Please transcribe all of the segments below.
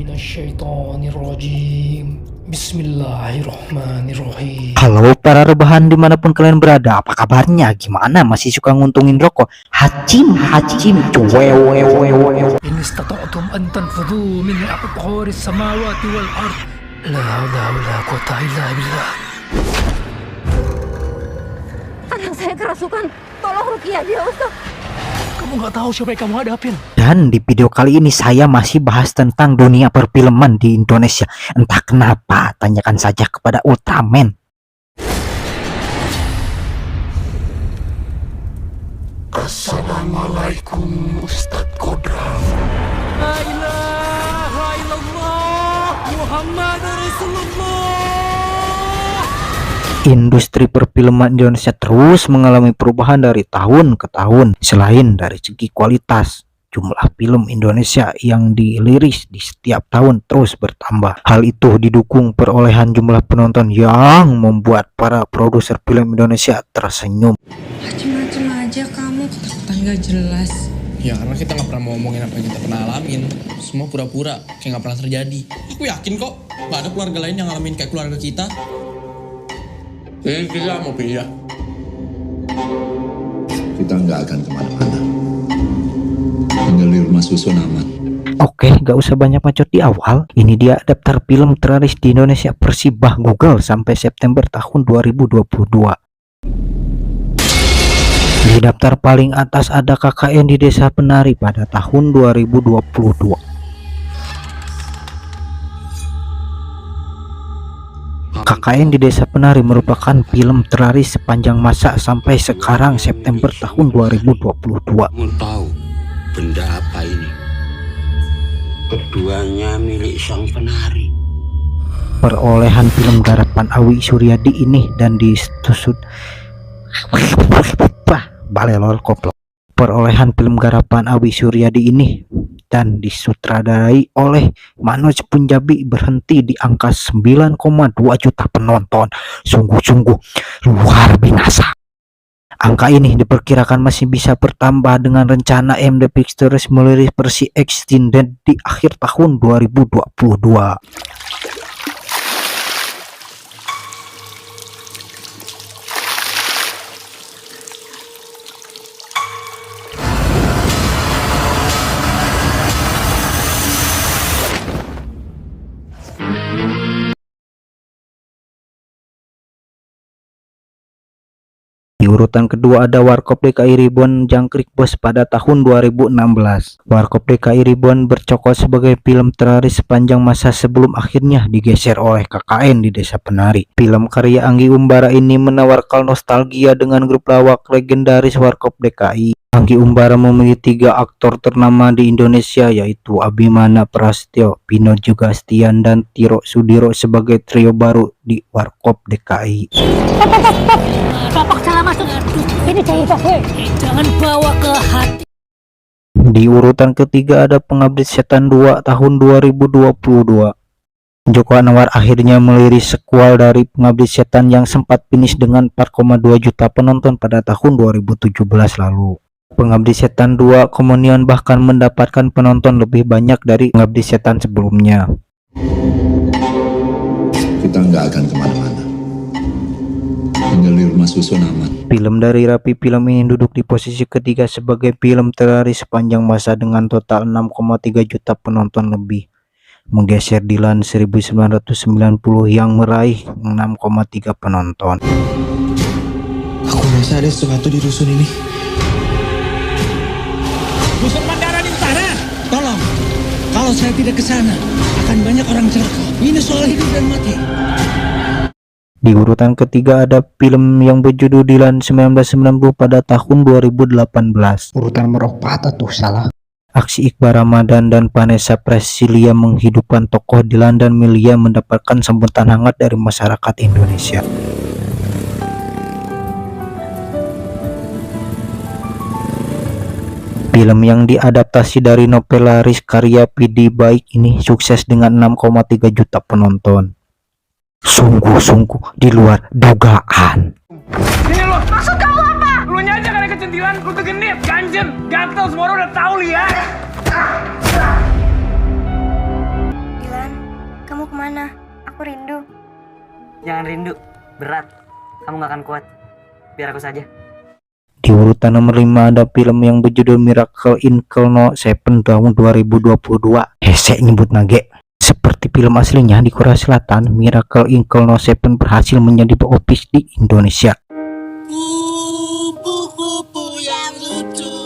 Minasyaitonirrajim. Bismillahirrahmanirrahim. Halo para rebahan dimanapun kalian berada, apa kabarnya? Gimana? Masih suka nguntungin rokok? Hacim cuwewewewe. In istata'tum an tanfudhu min aqtaris samawati wal ard. La haula wala quwwata illa billah. Anak saya kerasukan. Tolong rukiah dia, Ustaz. Kamu nggak tahu siapa yang kamu hadapin. Dan di video kali ini saya masih bahas tentang dunia perfilman di Indonesia. Entah kenapa, tanyakan saja kepada Ultraman. Assalamualaikum Ustadz Kodram. La ilaha illallah Muhammad Rasulullah. Industri perfilman Indonesia terus mengalami perubahan dari tahun ke tahun. Selain dari segi kualitas, jumlah film Indonesia yang diliris di setiap tahun terus bertambah. Hal itu didukung perolehan jumlah penonton yang membuat para produser film Indonesia tersenyum. Macem-macem aja kamu, ketakutan gak jelas. Ya karena kita nggak pernah mau ngomongin apa yang kita pernah alamin. Semua pura-pura kayak nggak pernah terjadi. Aku yakin kok nggak ada keluarga lain yang ngalamin kayak keluarga kita. Jadi kita mau pindah. Kita nggak akan kemana-mana. Tinggal di rumah susun aman. Oke, gak usah banyak bacot di awal. Ini dia daftar film terlaris di Indonesia versi Bah Google sampai September tahun 2022. Di daftar paling atas ada KKN di Desa Penari pada tahun 2022. KKN di Desa Penari merupakan film terlaris sepanjang masa sampai sekarang September tahun 2022. Kamu tahu benda apa ini? Keduanya milik sang penari. Perolehan film garapan Awi Suryadi ini dan disusut balelol koplok. Perolehan film garapan Awi Suryadi ini dan disutradarai oleh Manoj Punjabi berhenti di angka 9,2 juta penonton. Sungguh-sungguh luar biasa. Angka ini diperkirakan masih bisa bertambah dengan rencana MD Pictures merilis versi extended di akhir tahun 2022. Di urutan kedua ada Warkop DKI Reborn Jangkrik Bos pada tahun 2016. Warkop DKI Reborn bercokol sebagai film terlaris sepanjang masa sebelum akhirnya digeser oleh KKN di Desa Penari. Film karya Anggi Umbara ini menawarkan nostalgia dengan grup lawak legendaris Warkop DKI. Anggi Umbara memiliki 3 aktor ternama di Indonesia yaitu Abimana Prasetyo, Pino Jugastian, dan Tiro Sudiro sebagai trio baru di Warkop DKI. Bapak salah masuk. Ini jangan bawa ke hati. Di urutan ketiga ada Pengabdi Setan 2 tahun 2022. Joko Anwar akhirnya meliris sequel dari Pengabdi Setan yang sempat finish dengan 4,2 juta penonton pada tahun 2017 lalu. Pengabdi Setan 2 Komunion bahkan mendapatkan penonton lebih banyak dari Pengabdi Setan sebelumnya. Kita nggak akan kemana-mana. Tinggal di rumah susun aman. Film dari Rapi Film ini duduk di posisi ketiga sebagai film terlaris sepanjang masa dengan total 6,3 juta penonton lebih, menggeser Dilan 1990 yang meraih 6,3 penonton. Aku merasa ada sesuatu di dusun ini. Dusun Mandara di utara. Tolong, kalau saya tidak ke sana, akan banyak orang celaka. Ini soal hidup dan mati. Di urutan ketiga ada film yang berjudul Dilan 1990 pada tahun 2018. Urutan merok patah tuh salah. Aksi Iqbal Ramadan dan Vanessa Presilia menghidupkan tokoh Dilan dan Melia mendapatkan sambutan hangat dari masyarakat Indonesia. Film yang diadaptasi dari novel laris karya Pidi Baik ini sukses dengan 6,3 juta penonton. Sungguh-sungguh di luar dugaan. Ini lo, maksud kamu apa? Lu nya aja kali kecentilan, lu tuh genit, ganjen, gatel, semua orang udah tahu lihat. mana? Aku rindu. Jangan rindu, berat. Kamu gak akan kuat. Biar aku saja. Di urutan nomor 5 ada film yang berjudul Miracle in Kelno 7 tahun 2022. Hesek nyebut nage. Seperti film aslinya di Korea Selatan, Miracle in Kelno 7 berhasil menjadi box office di Indonesia. Kupu-kupu yang lucu,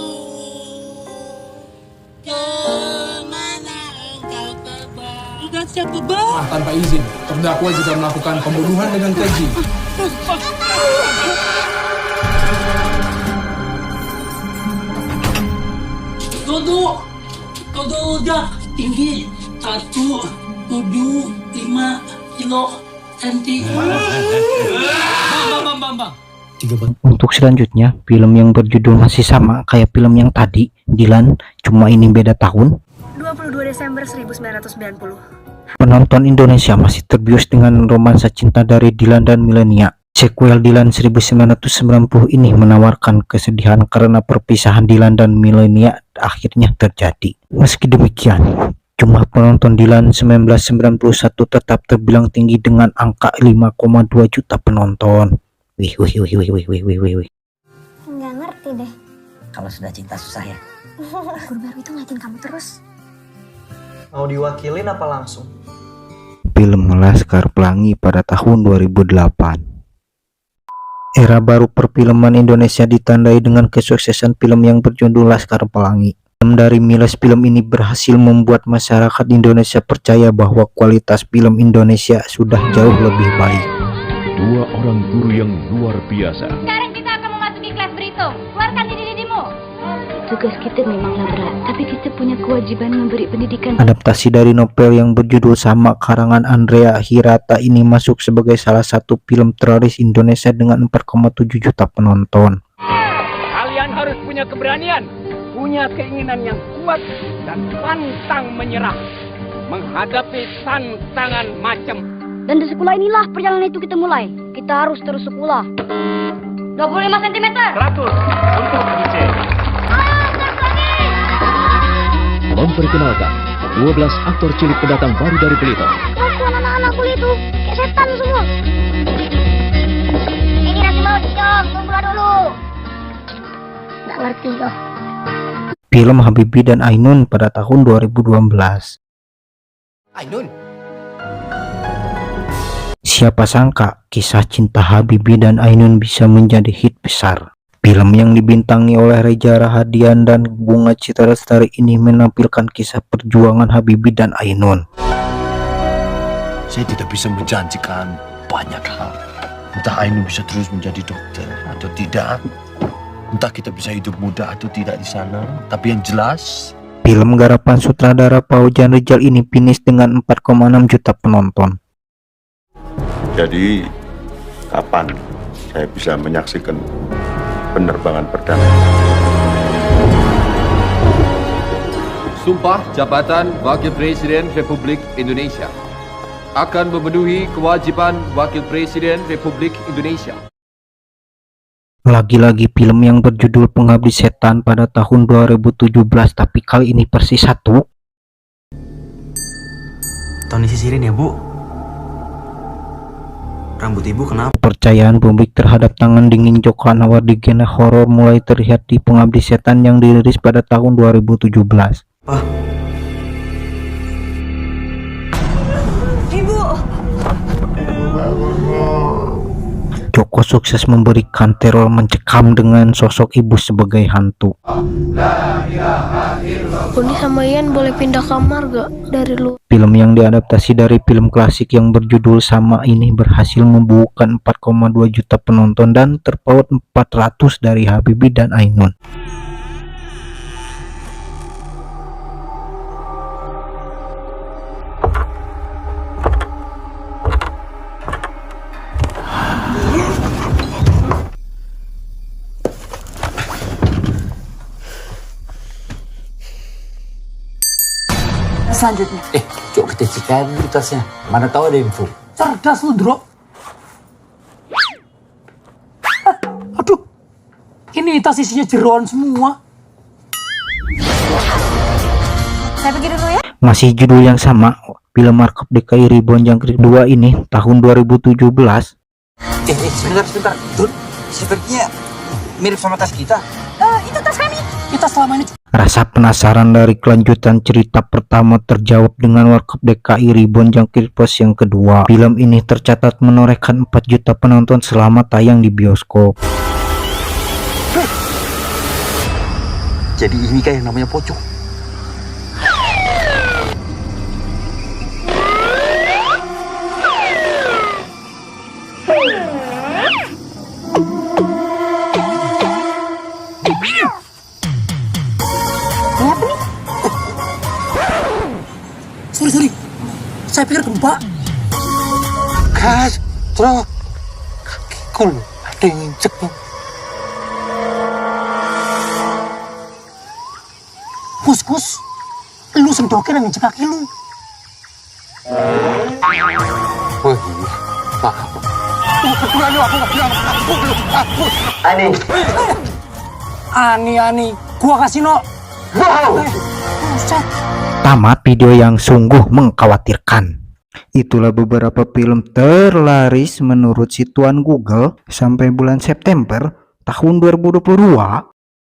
kemana engkau terbang? Sudah siap terbang? Tanpa izin, terdakwa juga melakukan pembunuhan dengan keji. Todo udah tinggi 175 kilo senti. Bang. Untuk selanjutnya, film yang berjudul masih sama kayak film yang tadi, Dilan, cuma ini beda tahun. 22 Desember 1990. Penonton Indonesia masih terbius dengan romansa cinta dari Dilan dan Milenia. Sequel Dilan 1990 ini menawarkan kesedihan karena perpisahan Dilan dan Milenia akhirnya terjadi. Meski demikian, jumlah penonton Dilan 1991 tetap terbilang tinggi dengan angka 5,2 juta penonton. Wih. Nggak ngerti deh. Kalau sudah cinta susah ya. Guru baru itu ngeliatin kamu terus. Mau diwakilin apa langsung? Film Laskar Pelangi pada tahun 2008. Era baru perfilman Indonesia ditandai dengan kesuksesan film yang berjudul Laskar Pelangi. Film dari Miles Film ini berhasil membuat masyarakat Indonesia percaya bahwa kualitas film Indonesia sudah jauh lebih baik. Dua orang guru yang luar biasa. Sekarang kita akan memasuki kelas berhitung. Keluarkan diri-dirimu. Tugas kita memanglah berat, tapi kita punya kewajiban memberi pendidikan. Adaptasi dari novel yang berjudul sama karangan Andrea Hirata ini masuk sebagai salah satu film teroris Indonesia dengan 4,7 juta penonton. Kalian harus punya keberanian, punya keinginan yang kuat dan pantang menyerah menghadapi tantangan macam. Dan di sekolah inilah perjalanan itu kita mulai. Kita harus terus sekolah. 25 cm. 100 untuk dicek. Memperkenalkan 12 aktor cilik pendatang baru dari Belitung. Kelakuan anak-anakku itu kayak setan semua. Ini nasi mau dong, tunggu dulu. Nggak ngerti loh. Film Habibie dan Ainun pada tahun 2012. Ainun. Siapa sangka kisah cinta Habibie dan Ainun bisa menjadi hit besar. Film yang dibintangi oleh Reza Rahadian dan Bunga Citra Lestari ini menampilkan kisah perjuangan Habibie dan Ainun. Saya tidak bisa menjanjikan banyak hal. Entah Ainun bisa terus menjadi dokter atau tidak. Entah kita bisa hidup muda atau tidak di sana. Tapi yang jelas, film garapan sutradara Paujan Rizal ini finish dengan 4,6 juta penonton. Jadi, kapan saya bisa menyaksikan penerbangan perdana? Sumpah Jabatan Wakil Presiden Republik Indonesia akan memenuhi kewajiban Wakil Presiden Republik Indonesia. Lagi-lagi film yang berjudul Pengabdi Setan pada tahun 2017, tapi kali ini versi 1. Tony sisirin ya, Bu. Rambut ibu kenapa? Kepercayaan publik terhadap tangan dingin Joko Anwar di genre horor mulai terlihat di Pengabdi Setan yang dirilis pada tahun 2017. Ibu. Joko sukses memberikan teror mencekam dengan sosok ibu sebagai hantu. Boni sama Ian boleh pindah kamar gak dari lu? Film yang diadaptasi dari film klasik yang berjudul sama ini berhasil membukukan 4,2 juta penonton dan terpaut 400 dari Habibie dan Ainun. Selanjutnya. Cok kita cek aja dulu tasnya. Mana tahu ada info. Cerdas lu, Bro. Aduh. Ini tas isinya jeroan semua. Saya pergi dulu ya. Masih judul yang sama, Film Warkop DKI Reborn Jangkrik 2 ini tahun 2017. Sebentar. Tuh, sepertinya mirip sama tas kita. Itu tas kami. Kita selama ini Rasa penasaran dari kelanjutan cerita pertama terjawab dengan Warkop DKI Reborn Jangkrik Pos yang kedua. Film ini tercatat menorehkan 4 juta penonton selama tayang di bioskop. jadi ini kayak yang namanya pocong. Sorry, saya pikir gempa. Guys, terus kakiku ada yang injek nih. Gus, lu sendokin yang injek kaki lu. Oh iya, maaf. Ani, gua kasih no. Wow. Tamat video yang sungguh mengkhawatirkan. Itulah beberapa film terlaris menurut situs Google sampai bulan September tahun 2022.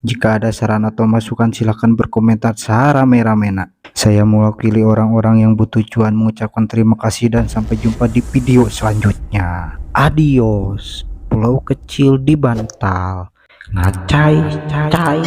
Jika ada saran atau masukan silahkan berkomentar serame-ramena. Saya mewakili orang-orang yang butuh cuan mengucapkan terima kasih dan sampai jumpa di video selanjutnya. Adios. Pulau kecil di bantal. Ngacai, cai.